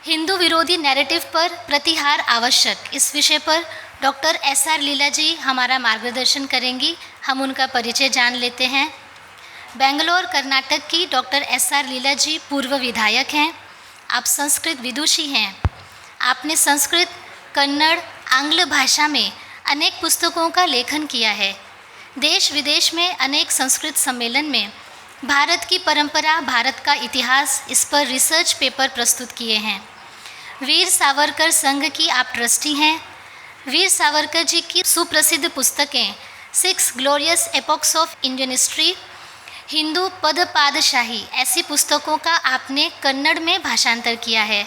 हिंदू विरोधी नैरेटिव पर प्रतिहार आवश्यक, इस विषय पर डॉक्टर एस.आर. लीला जी हमारा मार्गदर्शन करेंगी। हम उनका परिचय जान लेते हैं। बेंगलोर कर्नाटक की डॉक्टर एस.आर. लीला जी पूर्व विधायक हैं। आप संस्कृत विदुषी हैं। आपने संस्कृत, कन्नड़, आंग्ल भाषा में अनेक पुस्तकों का लेखन किया है। देश विदेश में अनेक संस्कृत सम्मेलन में भारत की परंपरा, भारत का इतिहास, इस पर रिसर्च पेपर प्रस्तुत किए हैं। वीर सावरकर संघ की आप ट्रस्टी हैं। वीर सावरकर जी की सुप्रसिद्ध पुस्तकें 6 glorious epochs of Indian history, Hindu पद पादशाही, ऐसी पुस्तकों का आपने कन्नड़ में भाषांतर किया है।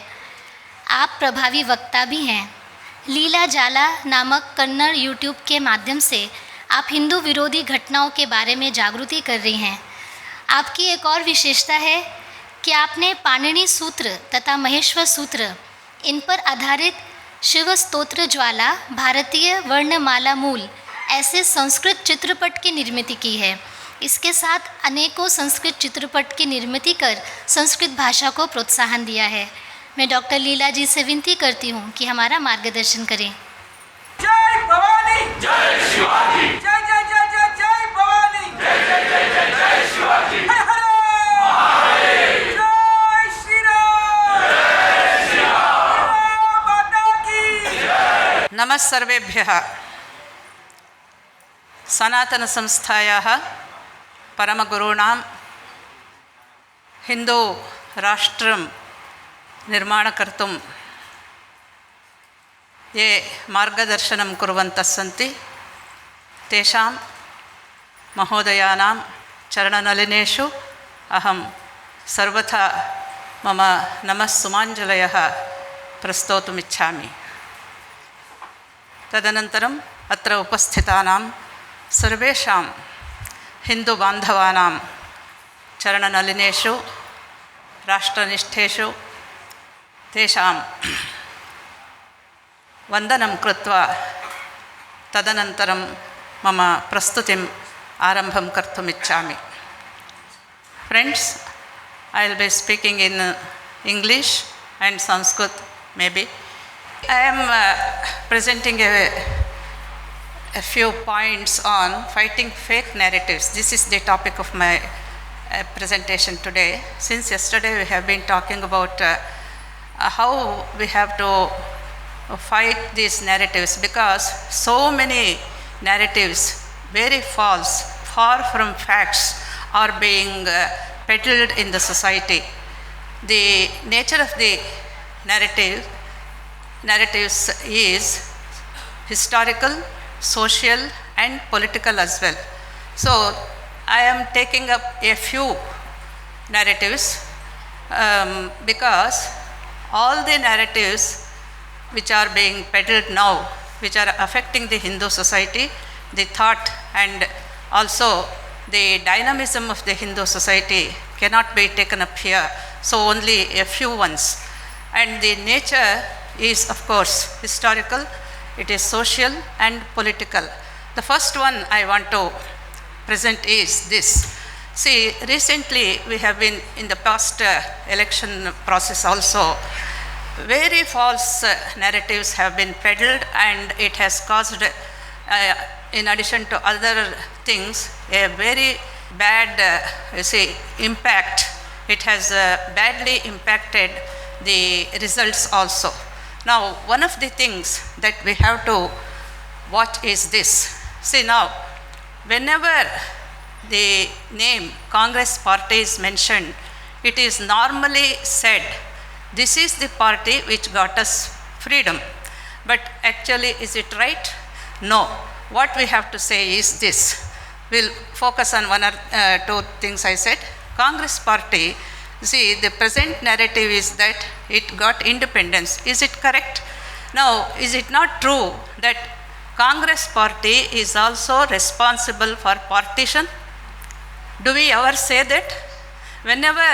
आप प्रभावी वक्ता भी हैं। लीला जाला नामक कन्नड़ यूट्यूब के माध्यम से आप हिंदू विरोधी घटनाओं के बारे में जागृति कर रही हैं। आपकी एक और विशेषता है कि आपने पाणिनि सूत्र तथा महेश्वर सूत्र, इन पर आधारित शिव स्तोत्र ज्वाला, भारतीय वर्णमाला मूल, ऐसे संस्कृत चित्रपट की निर्मित की है। इसके साथ अनेकों संस्कृत चित्रपट की निर्मित कर संस्कृत भाषा को प्रोत्साहन दिया है। मैं डॉक्टर लीला जी से विनती करती हूँ कि हमारा मार्गदर्शन करें। जय भवानी, जय शिवाजी, जय जय जय जय जय भवानी, जय जय जय जय जय शिवाजी, हर हर महादेव, जय श्री राम, जय श्री राम, माता की जय। नमः सर्वेभ्यः। सनातन संस्थायाः परमगुरूणां हिंदू राष्ट्रं निर्माणकर्तुं ये मार्गदर्शनं कुर्वन्तः सन्ति, तेषां महोदयानां चरणनलिनेषु अहं सर्वथा मम नमः सुमाञ्जलयः प्रस्तोतुमिच्छामि। तदनन्तरम् अत्र उपस्थितानां सर्वेषां हिन्दुबान्धवानां चरणनलिनेषु राष्ट्रनिष्ठेषु तेषां वन्दनं कृत्वा तदनन्तरं मम प्रस्तुतिम् आरम्भं कर्तुम् इच्छामि। Friends, I will be speaking in English and Sanskrit maybe. I am presenting a few points on fighting fake narratives. This is the topic of my presentation today. Since yesterday we have been talking about how we have to fight these narratives, because so many narratives, very false, far from facts, are being peddled in the society. The nature of the narratives is historical, social and political as well. So I am taking up a few narratives because all the narratives which are being peddled now, which are affecting the Hindu society, the thought and also the dynamism of the Hindu society cannot be taken up here. So only a few ones. And the nature is of course historical, it is social and political. The first one I want to present is this. See, recently we have been in the past election process also, very false narratives have been peddled, and it has caused, in addition to other things, a very bad impact. It has badly impacted the results also. Now, one of the things that we have to watch is this. See now, whenever the name Congress party is mentioned, it is normally said, this is the party which got us freedom. But actually, is it right? No. What we have to say is this. We'll focus on one or two things I said. Congress party, see, the present narrative is that it got independence. Is it correct? Now, is it not true that Congress party is also responsible for partition? Do we ever say that? Whenever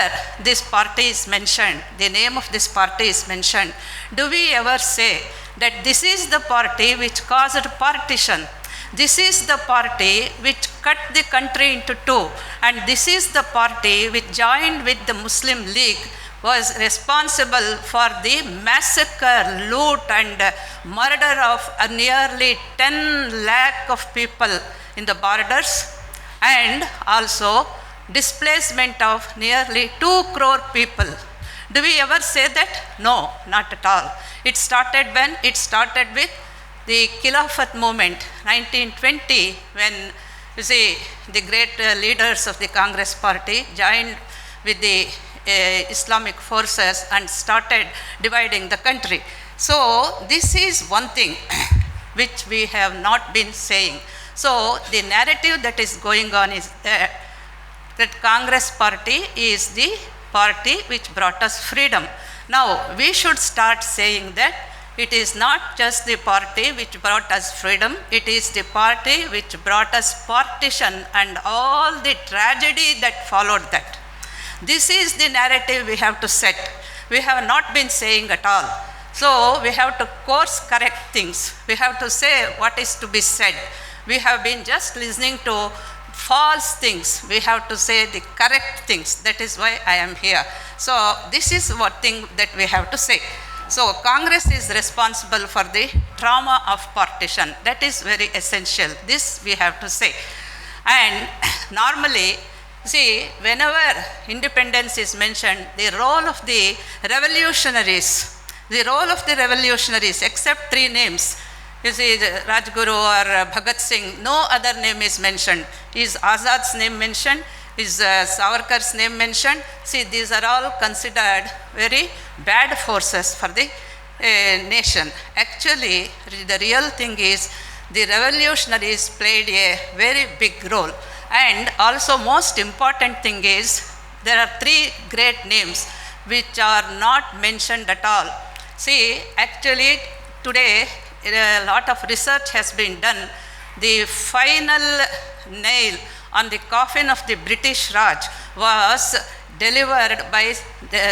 this party is mentioned, the name of this party is mentioned, do we ever say that this is the party which caused partition? This is the party which cut the country into two, and this is the party which joined with the Muslim League, was responsible for the massacre, loot and murder of nearly 10 lakh of people in the borders, and also displacement of nearly 2 crore people. Do we ever say that? No, not at all. It started when? It started with the Khilafat movement, 1920, when you see the great leaders of the Congress party joined with the Islamic forces and started dividing the country. So this is one thing which we have not been saying. So the narrative that is going on is that Congress party is the party which brought us freedom. Now we should start saying that it is not just the party which brought us freedom, it is the party which brought us partition and all the tragedy that followed that. This is the narrative we have to set. We have not been saying at all. So we have to course correct things. We have to say what is to be said. We have been just listening to false things. We have to say the correct things. That is why I am here. So this is one thing that we have to say. So Congress is responsible for the trauma of partition. That is very essential. This we have to say. And normally, see, whenever independence is mentioned, the role of the revolutionaries, except 3 names, you see, Rajguru or Bhagat Singh, no other name is mentioned. Is Azad's name mentioned? Is Savarkar's name mentioned? See, these are all considered very bad forces for the nation. Actually, the real thing is the revolutionaries played a very big role. And also most important thing is there are 3 great names which are not mentioned at all. See, actually today a lot of research has been done. The final nail on the coffin of the British Raj was delivered by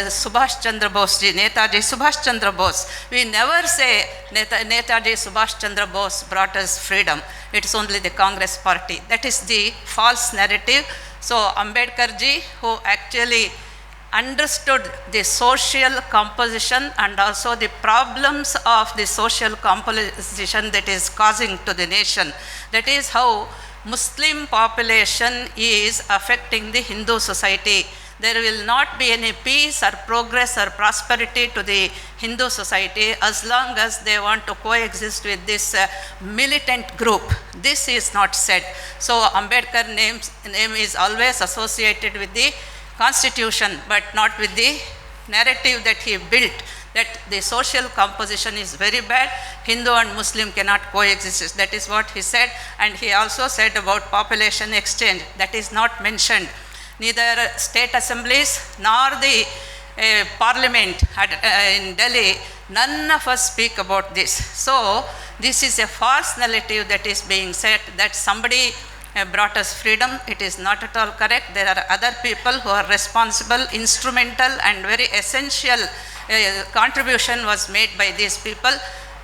Subhash Chandra Bose, Netaji Subhash Chandra Bose. We never say Netaji Subhash Chandra Bose brought us freedom. It is only the Congress party. That is the false narrative. So Ambedkar ji, who actually understood the social composition and also the problems of the social composition that is causing to the nation. That is how Muslim population is affecting the Hindu society. There will not be any peace or progress or prosperity to the Hindu society as long as they want to coexist with this militant group. This is not said. So Ambedkar name is always associated with the constitution, but not with the narrative that he built, that the social composition is very bad, Hindu and Muslim cannot coexist. That is what he said. And he also said about population exchange. That is not mentioned. Neither state assemblies nor the parliament in Delhi, none of us speak about this. So this is a false narrative that is being said that somebody brought us freedom. It is not at all correct. There are other people who are responsible, instrumental and very essential contribution was made by these people.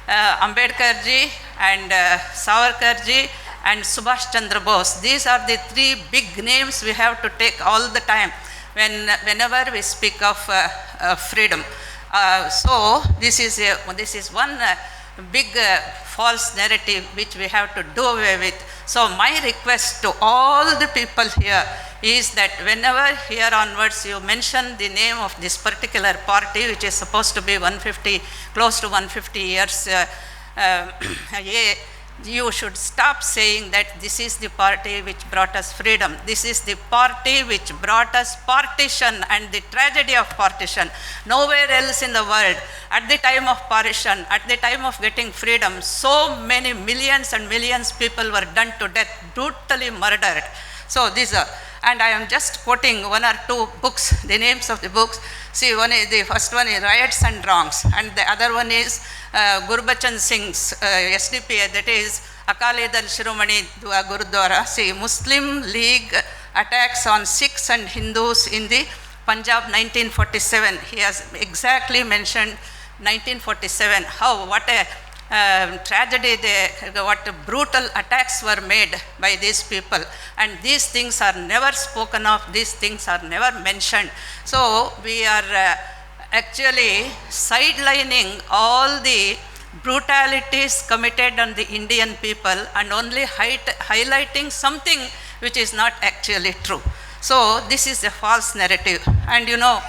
Ambedkar ji and Savarkar ji and Subhash Chandra Bose. These are the 3 big names we have to take all the time whenever we speak of freedom. So this is one big false narrative which we have to do away with. So my request to all the people here is that whenever here onwards you mention the name of this particular party, which is supposed to be close to 150 years you should stop saying that this is the party which brought us freedom. This is the party which brought us partition and the tragedy of partition. Nowhere else in the world, at the time of partition, at the time of getting freedom, so many millions and millions people were done to death, brutally murdered. So these are, and I am just quoting 1 or 2 books, the names of the books. See, the first one is Rights and Wrongs, and the other one is Gurbachan Singh's SDPA, that is Akali Dal Shiromani Gurudwara. See, Muslim League attacks on Sikhs and Hindus in the Punjab 1947. He has exactly mentioned 1947, what a tragedy, what brutal attacks were made by these people, and these things are never spoken of, these things are never mentioned. So we are actually sidelining all the brutalities committed on the Indian people and only highlighting something which is not actually true. So this is a false narrative. And you know,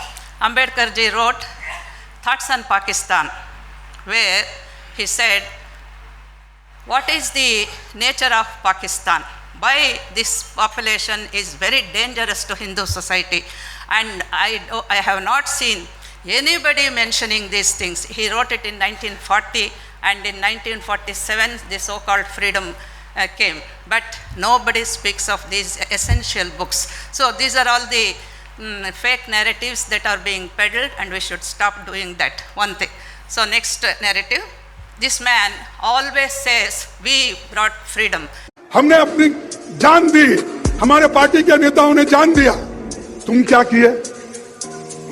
Ambedkar ji wrote Thoughts on Pakistan, where he said, what is the nature of Pakistan? Why this population is very dangerous to Hindu society? And I have not seen anybody mentioning these things. He wrote it in 1940, and in 1947 the so-called freedom came. But nobody speaks of these essential books. So these are all the fake narratives that are being peddled, and we should stop doing that. One thing. So next narrative. This man always says, we brought freedom. हमने अपनी जान दी, हमारे party के नेताओं ने जान दिया। तुम क्या किए?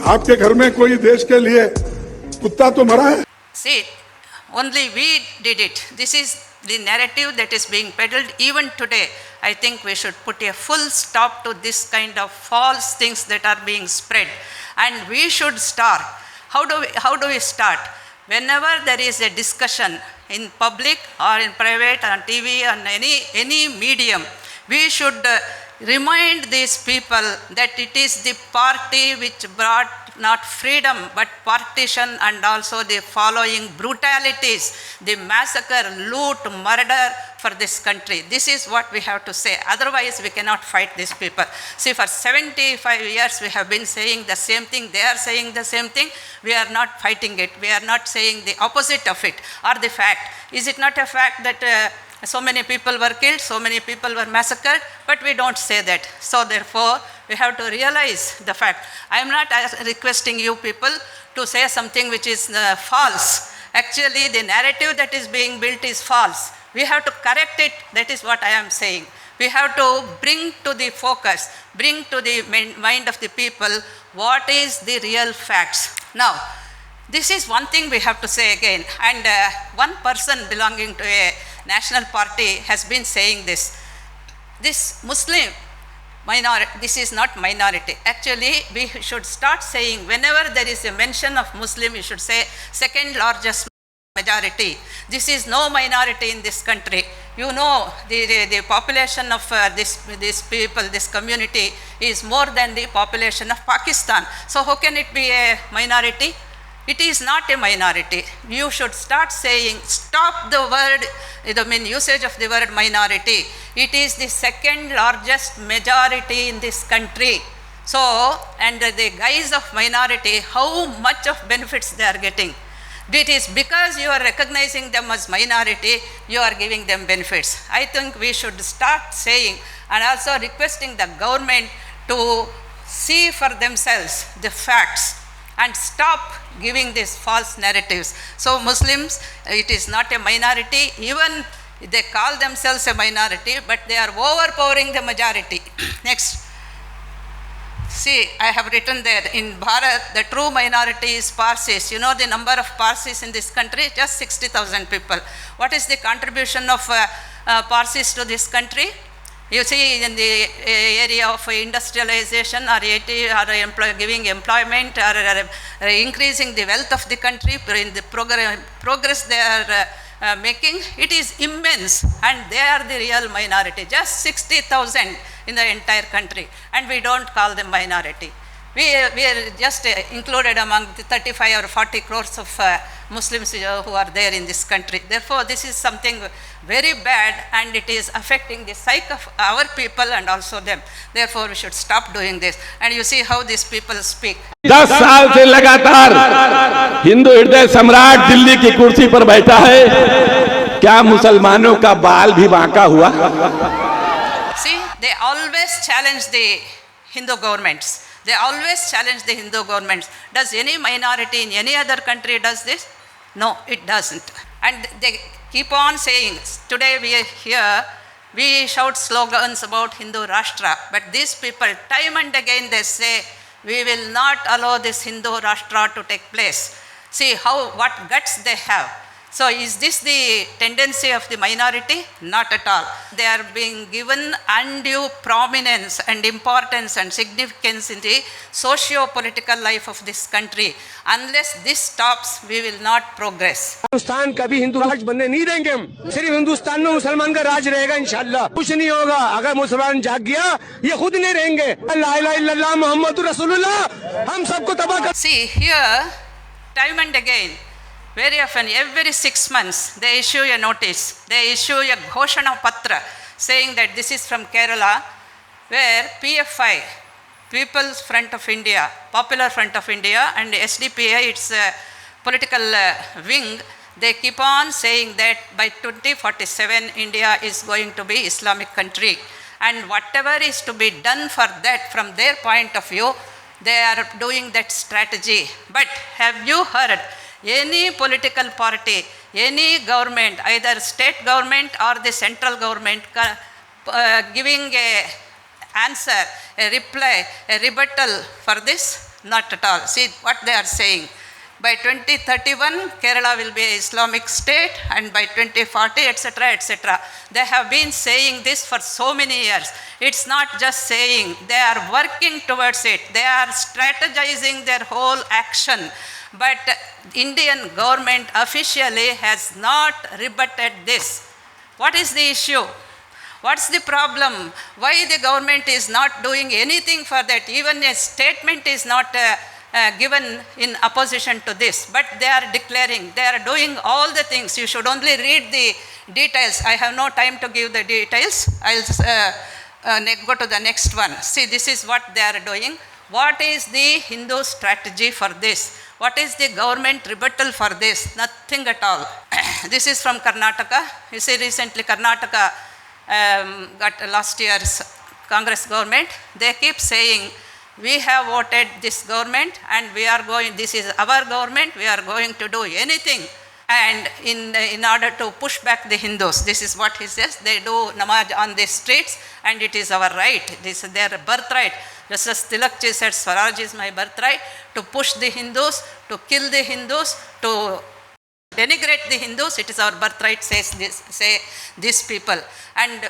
आपके घर में कोई देश के लिए कुत्ता तो मरा है? See, only we did it. This is the narrative that is being peddled even today. I think we should put a full stop to this kind of false things that are being spread. And we should start. How do we start? Whenever there is a discussion in public or in private, on TV, on any medium, we should remind these people that it is the party which brought not freedom but partition and also the following brutalities, the massacre, loot, murder for this country. This is what we have to say. Otherwise, we cannot fight these people. See, for 75 years we have been saying the same thing. They are saying the same thing. We are not fighting it. We are not saying the opposite of it or the fact. Is it not a fact that so many people were killed, so many people were massacred, but we don't say that. So therefore, we have to realize the fact. I am not requesting you people to say something which is false. Actually, the narrative that is being built is false. We have to correct it. That is what I am saying. We have to bring to the focus, bring to the mind of the people what is the real facts. Now, this is one thing we have to say again. And one person belonging to a national party has been saying this. This Muslim minority, this is not minority. Actually, we should start saying whenever there is a mention of Muslim, you should say second largest majority. This is no minority in this country. You know, the population of this people, this community is more than the population of Pakistan. So how can it be a minority? It is not a minority. You should start saying, stop the word, usage of the word minority. It is the second largest majority in this country. So, under the guise of minority, how much of benefits they are getting? It is because you are recognizing them as minority, you are giving them benefits. I think we should start saying and also requesting the government to see for themselves the facts and stop giving these false narratives. So Muslims, it is not a minority, even they call themselves a minority, but they are overpowering the majority. Next. See, I have written there, in Bharat, the true minority is Parsis. You know the number of Parsis in this country? Just 60,000 people. What is the contribution of Parsis to this country? You see, in the area of industrialization or giving employment or increasing the wealth of the country, in the progress they are making, it is immense, and they are the real minority. Just 60,000 in the entire country, and we don't call them minority. We are just included among the 35 or 40 crores of Muslims who are there in this country. Therefore, this is something very bad, and it is affecting the psyche of our people and also them. Therefore, we should stop doing this. And you see how these people speak. 10 साल से लगातार हिंदू हृदय सम्राट दिल्ली की कुर्सी पर बैठा है, क्या मुसलमानों का बाल भी बांका हुआ? See, they always challenge the Hindu governments. They always challenge the Hindu governments. Does any minority in any other country does this? No, it doesn't. And they keep on saying, today we are here, we shout slogans about Hindu Rashtra, but these people time and again they say, we will not allow this Hindu Rashtra to take place. See what guts they have. So is this the tendency of the minority? Not at all. They are being given undue prominence and importance and significance in the socio-political life of this country. Unless this stops, we will not progress. Hindustan कभी हिंदू राज बनने नहीं देंगे हम। सिर्फ हिंदुस्तान में मुसलमान का राज रहेगा इंशाल्लाह। कुछ नहीं होगा अगर मुसलमान जाग गया, ये खुद नहीं रहेंगे। ला इलाहा इल्लल्लाह मुहम्मदुर रसूलुल्लाह हम सबको तबाह कर। See here, time and again, very often, every 6 months, they issue a notice. They issue a Ghoshana Patra saying that this is from Kerala, where PFI, People's Front of India, Popular Front of India, and SDPI, its political wing, they keep on saying that by 2047, India is going to be Islamic country. And whatever is to be done for that, from their point of view, they are doing that strategy. But have you heard any political party, any government, either state government or the central government, giving a answer, a reply, a rebuttal for this? Not at all. See what they are saying. By 2031, Kerala will be an Islamic state, and by 2040, etc., etc. They have been saying this for so many years. It's not just saying, they are working towards it. They are strategizing their whole action. But Indian government officially has not rebutted this. What is the issue? What's the problem? Why the government is not doing anything for that? Even a statement is not given in opposition to this, but they are declaring, they are doing all the things. You should only read the details. I have no time to give the details. I'll go to the next one. See, this is what they are doing. What is the Hindu strategy for this? What is the government rebuttal for this? Nothing at all. This is from Karnataka. You see, recently Karnataka got last year's Congress government. They keep saying, we have voted this government and we are going, this is our government, we are going to do anything. And in order to push back the Hindus, this is what he says, they do namaz on the streets and it is our right, this is their birthright. Just as Tilakji said, Swaraj is my birthright, to push the Hindus, to kill the Hindus, to denigrate the Hindus, it is our birthright, say these people. And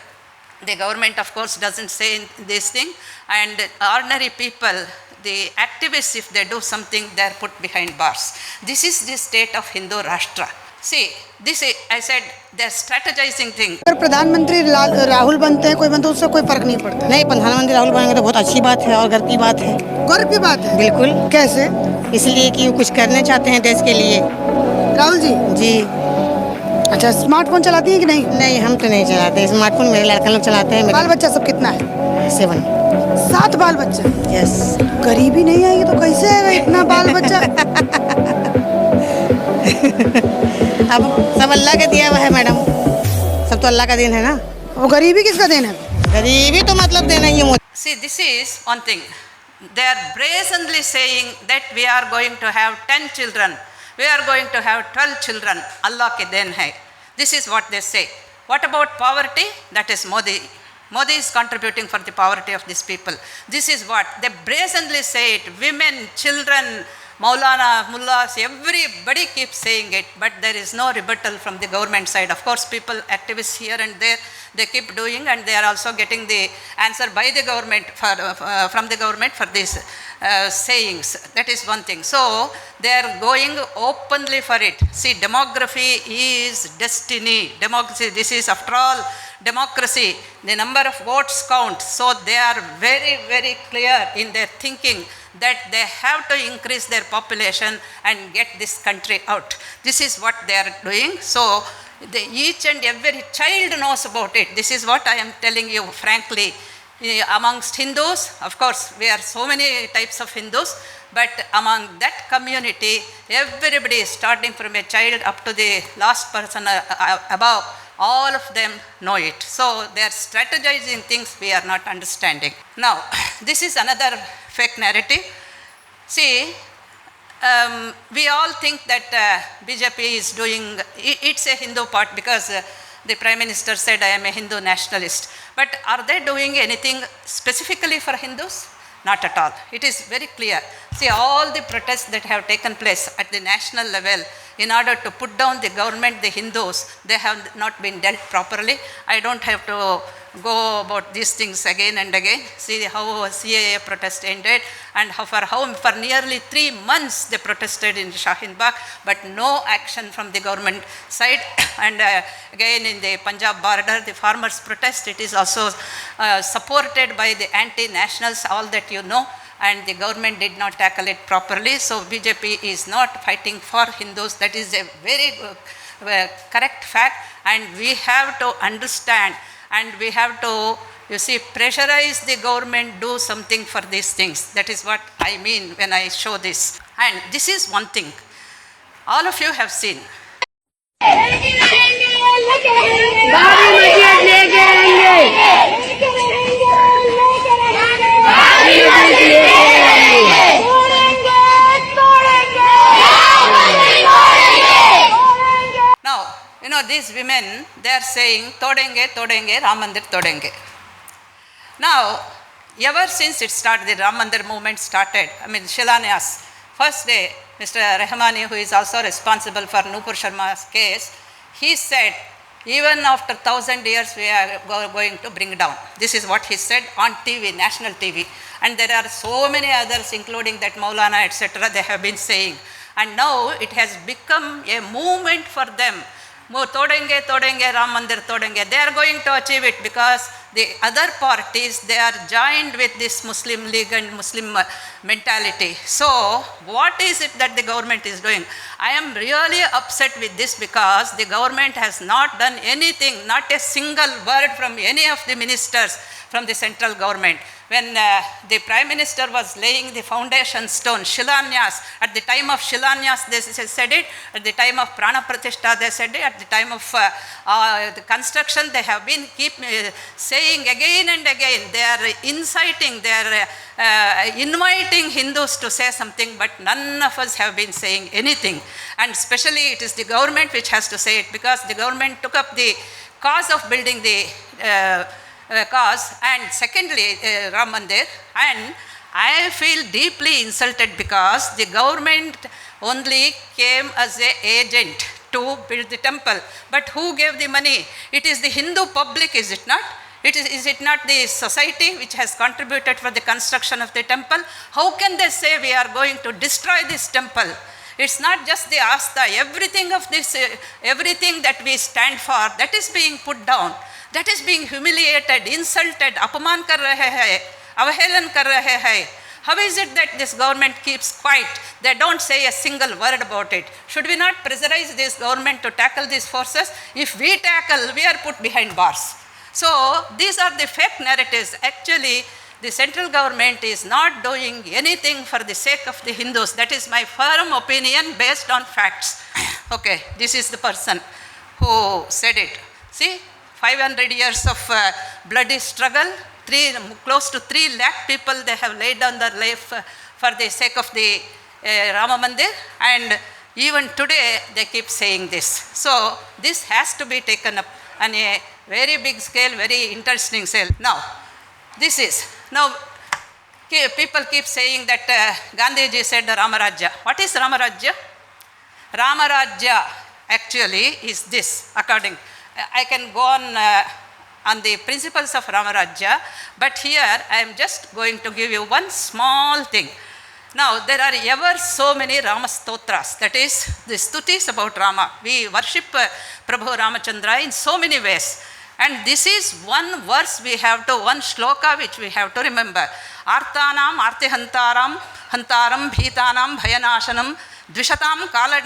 the government, of course, doesn't say this thing, and ordinary people, the activists, if they do something, they are put behind bars. This is the state of Hindu Rashtra. See, this is, I said, they are strategizing thing. अगर प्रधानमंत्री राहुल बनते हैं कोई बनते उससे कोई फर्क नहीं पड़ता। नहीं, प्रधानमंत्री राहुल बनेंगे तो बहुत अच्छी बात है और गर्व की बात है। गर्व की बात है? बिल्कुल। कैसे? इसलिए कि वो कुछ करने चाहते हैं देश के लिए। राहुल जी? जी। अच्छा, स्मार्टफोन चलाती हैं कि नहीं? नहीं, हम तो नहीं चलाते स्मार्टफोन, मेरे लड़का लोग चलाते हैं। बाल बच्चा सब कितना है? 7 बाल बच्चे? यस। गरीबी नहीं आएगी तो कैसे आएगा इतना बाल बच्चा? अब सब अल्लाह का दिया हुआ है मैडम, सब तो अल्लाह का देन है ना। वो गरीबी किसका देन है? गरीबी तो मतलब देना ही है। See, this is one thing. They are brazenly saying that we are going to have 10 children. We are going to have 12 children. Allah ke den hai. This is what they say. What about poverty? That is Modi. Modi is contributing for the poverty of these people. This is what they brazenly say it. Women, children, Maulana, mullahs, everybody keeps saying it, but there is no rebuttal from the government side. Of course, people, activists here and there, they keep doing, and they are also getting the answer by the government from the government for these sayings. That is one thing. So they are going openly for it. See, demography is destiny. Democracy, this is after all democracy. The number of votes count. So they are very, very clear in their thinking that they have to increase their population and get this country out. This is what they are doing. So each and every child knows about it. This is what I am telling you frankly. Amongst Hindus, of course, we are so many types of Hindus, but among that community, everybody is starting from a child up to the last person above, all of them know it. So they are strategizing things we are not understanding. Now, this is another fake narrative. See, we all think that BJP is doing, it's a Hindu part because the Prime Minister said, I am a Hindu nationalist. But are they doing anything specifically for Hindus? Not at all. It is very clear. See, all the protests that have taken place at the national level in order to put down the government, the Hindus, they have not been dealt properly. I don't have to go about these things again and again. See how CAA protest ended, and for nearly 3 months they protested in Shaheen Bagh, but no action from the government side. And again in the Punjab border, the farmers' protest, it is also supported by the anti-nationals, all that you know. And the government did not tackle it properly. So BJP is not fighting for Hindus. That is a very correct fact, and we have to understand, and we have to, you see, pressurize the government, do something for these things. That is what I mean when I show this. And this is one thing all of you have seen. Now, you know, these women, they are saying, Todenge, Todenge, Ram Mandir Todenge. Now, ever since it started, the Ram Mandir movement started, I mean, Shilanyas, first day, Mr. Rahmani, who is also responsible for Nupur Sharma's case, he said, even after 1,000 years, we are going to bring down. This is what he said on TV, national TV. And there are so many others, including that Maulana, etc., they have been saying. And now it has become a movement for them. Todenge, Todenge, Ram Mandir Todenge. They are going to achieve it because the other parties, they are joined with this Muslim League and Muslim mentality. So, what is it that the government is doing? I am really upset with this because the government has not done anything, not a single word from any of the ministers from the central government. When the Prime Minister was laying the foundation stone, Shilanyas, at the time of Shilanyas they said it, at the time of Prana Pratishtha they said it, at the time of the construction they have been saying again and again, they are inciting, they are inviting Hindus to say something, but none of us have been saying anything. And especially it is the government which has to say it, because the government took up the cause of building the cause, and secondly Ram Mandir, and I feel deeply insulted because the government only came as an agent to build the temple, but who gave the money? It is the Hindu public, is it not? Is it not the society which has contributed for the construction of the temple? How can they say we are going to destroy this temple? It's not just the Asta, everything of this, everything that we stand for, that is being put down. That is being humiliated, insulted, apaman kar rahe hai, avahelan kar rahe hai. How is it that this government keeps quiet? They don't say a single word about it. Should we not pressurize this government to tackle these forces? If we tackle, we are put behind bars. So these are the fake narratives. Actually, the central government is not doing anything for the sake of the Hindus. That is my firm opinion based on facts. Okay, this is the person who said it. See? 500 years of bloody struggle, close to 3 lakh people they have laid down their life for the sake of the Rama Mandir, and even today they keep saying this. So this has to be taken up on a very big scale, very interesting scale. Now, this is, now people keep saying that Gandhiji said Ramarajya. What is Ramarajya? Ramarajya actually is this, according I can go on the principles of Ramarajya, but here I am just going to give you one small thing. Now, there are ever so many Rama Stotras, that is, the stutis about Rama. We worship Prabhu Ramachandra in so many ways. And this is one verse we have to, one shloka which we have to remember. Artanam artihantaram hantaram bhitanam bhayanashanam Dvishatam kala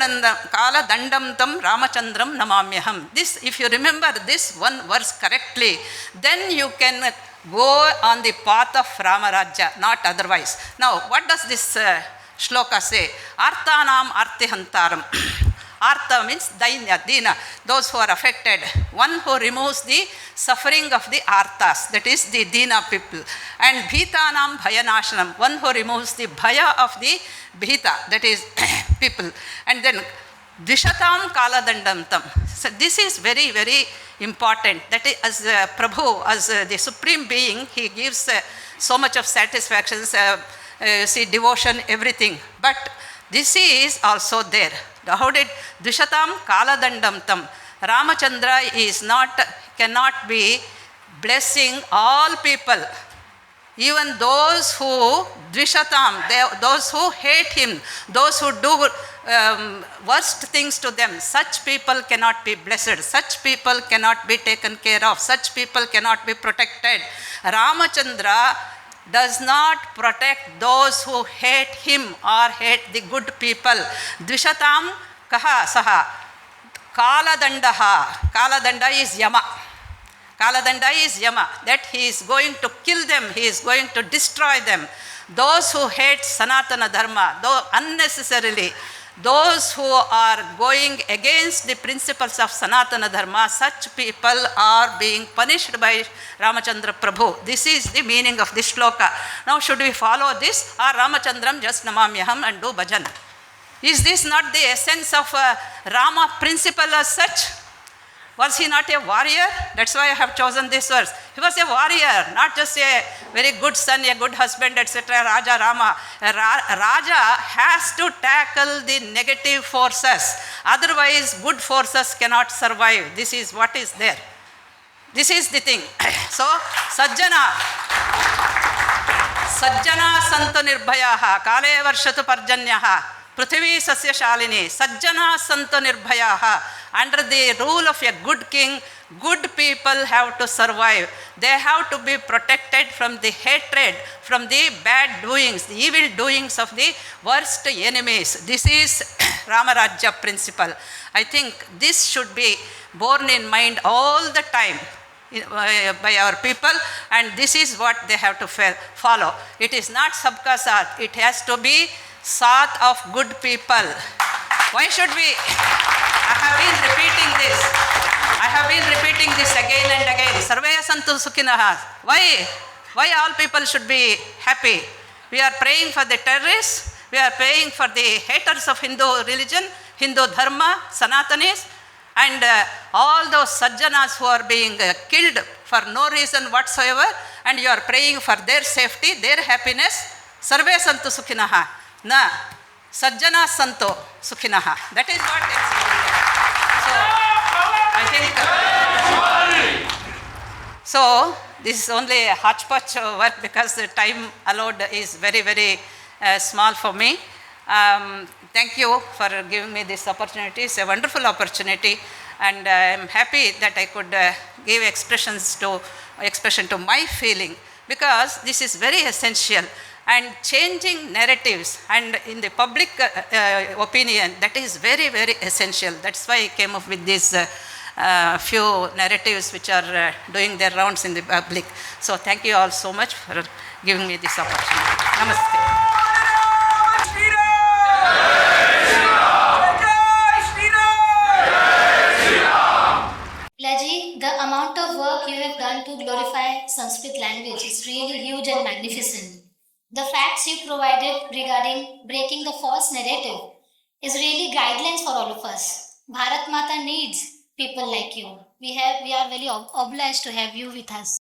dandam tam Ramachandram namamyaham. This, if you remember this one verse correctly, then you can go on the path of Ramarajya, not otherwise. Now, what does this shloka say? Artanam artihantaram. Artha means dainya, dina, those who are affected. One who removes the suffering of the arthas, that is the dina people. And bhitanam bhayanashanam, one who removes the bhaya of the bhita, that is people. And then dvishatam kala dandam. So this is very, very important. That is, as Prabhu, as the Supreme Being, he gives so much of satisfactions. see, devotion, everything. But this is also there. How did Dvishatam Kaladandam Tam? Ramachandra is not, cannot be blessing all people. Even those who Dvishatam, those who hate him, those who do worst things to them, such people cannot be blessed, such people cannot be taken care of, such people cannot be protected. Ramachandra does not protect those who hate him or hate the good people. Dvishatam kaha saha Kaladandaha. Kaladanda is Yama. Kaladanda is Yama, that he is going to kill them, he is going to destroy them. Those who hate Sanatana Dharma, though unnecessarily, those who are going against the principles of Sanatana Dharma, such people are being punished by Ramachandra Prabhu. This is the meaning of this shloka. Now should we follow this or Ramachandram just namamyaham and do bhajan? Is this not the essence of Rama principle as such? Was he not a warrior? That's why I have chosen this verse. He was a warrior, not just a very good son, a good husband, etc. Raja Rama. Raja has to tackle the negative forces. Otherwise, good forces cannot survive. This is what is there. This is the thing. So, Sajjana santu nirbhayaha, kale varshatu parjanyaha, prithvi sasya shalini, sajjana santu nirbhayaha. Under the rule of a good king, good people have to survive. They have to be protected from the hatred, from the bad doings, the evil doings of the worst enemies. This is Ramarajya principle. I think this should be borne in mind all the time by our people, and this is what they have to follow. It is not sabka saath, it has to be saath of good people. Why should we? I have been repeating this again and again. Sarve santu sukhinaha. Why all people should be happy? We are praying for the terrorists, we are praying for the haters of Hindu religion, Hindu dharma, Sanatanis, and all those sajjanas who are being killed for no reason whatsoever, and you are praying for their safety, their happiness. Sarve santu sukhinaha. Na. Sajjana santo sukhinaha. That is what it's so I think so this is only a hodgepodge work because the time allowed is very, very small for me. Thank you for giving me this opportunity. It's a wonderful opportunity, and I am happy that I could give expression to my feeling, because this is very essential. And changing narratives and in the public opinion, that is very, very essential. That's why I came up with these few narratives which are doing their rounds in the public. So thank you all so much for giving me this opportunity. Namaste. Laji, the amount of work you have done to glorify Sanskrit language is really huge and magnificent. The facts you provided regarding breaking the false narrative is really guidelines for all of us. Bharat Mata needs people like you. We are very obliged to have you with us.